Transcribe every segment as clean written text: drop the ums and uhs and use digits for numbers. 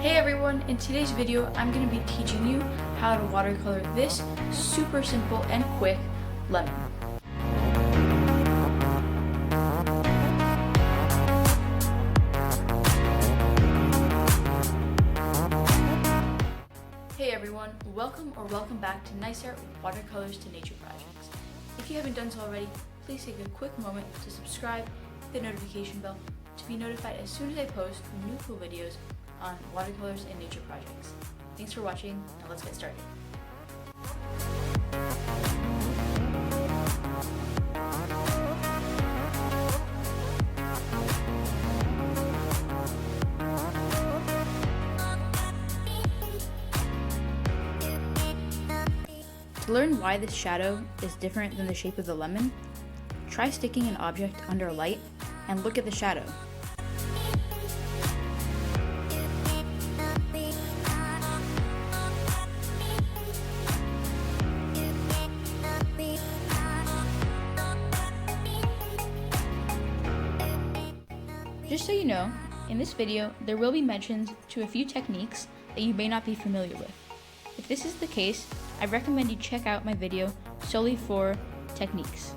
Hey everyone, in today's video I'm going to be teaching you how to watercolor this super simple and quick lemon. Hey everyone, welcome back to NysArt Watercolors to Nature projects. If you haven't done so already, please take a quick moment to subscribe, hit the notification bell to be notified as soon as I post new cool videos on watercolors and nature projects. Thanks for watching, now let's get started. To learn why this shadow is different than the shape of the lemon, try sticking an object under a light and look at the shadow. Just so you know, in this video, there will be mentions to a few techniques that you may not be familiar with. If this is the case, I recommend you check out my video solely for techniques.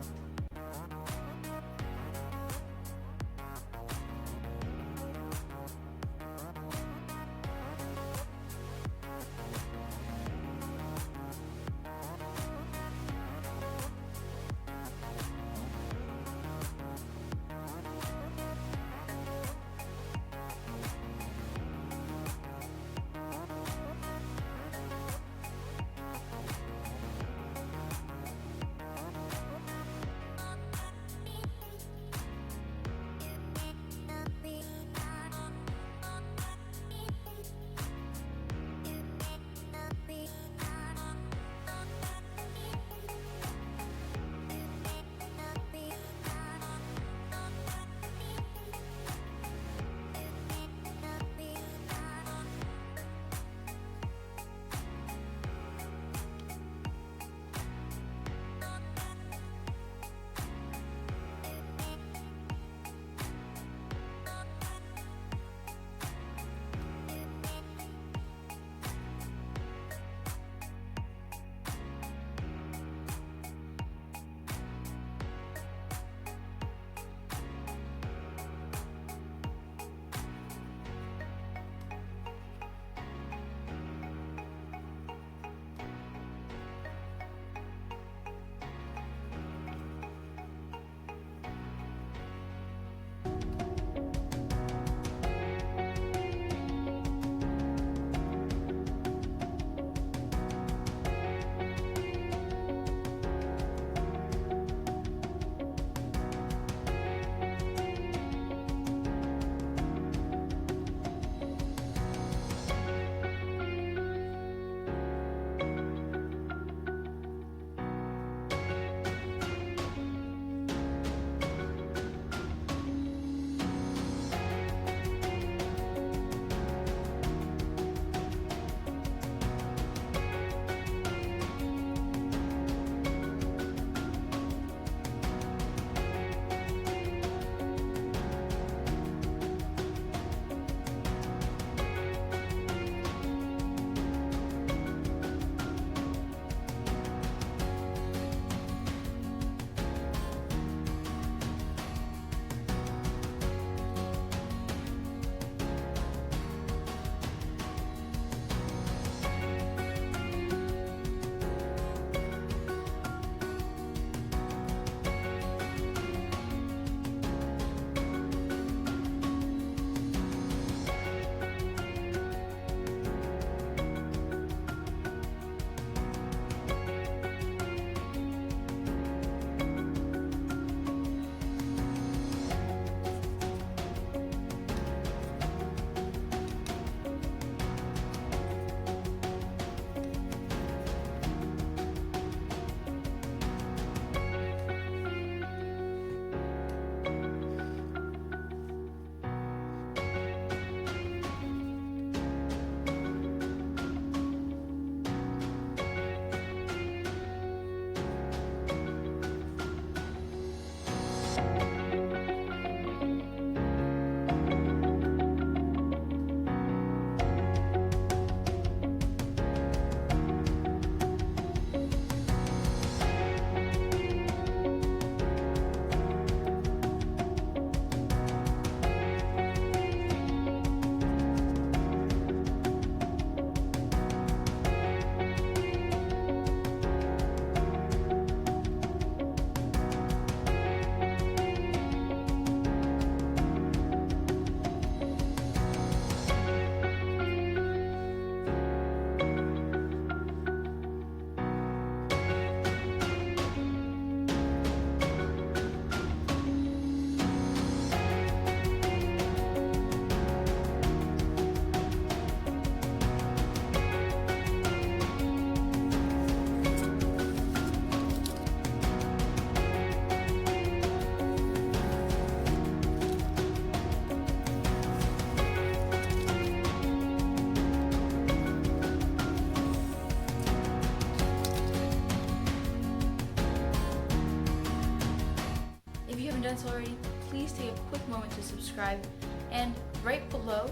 If you haven't done so already, please take a quick moment to subscribe, and right below,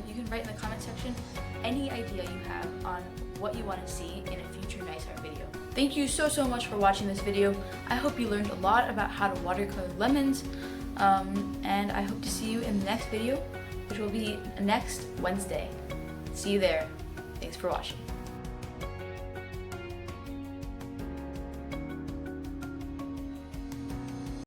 you can write in the comment section any idea you have on what you want to see in a future NysArt video. Thank you so much for watching this video. I hope you learned a lot about how to watercolor lemons, and I hope to see you in the next video, which will be next Wednesday. See you there. Thanks for watching.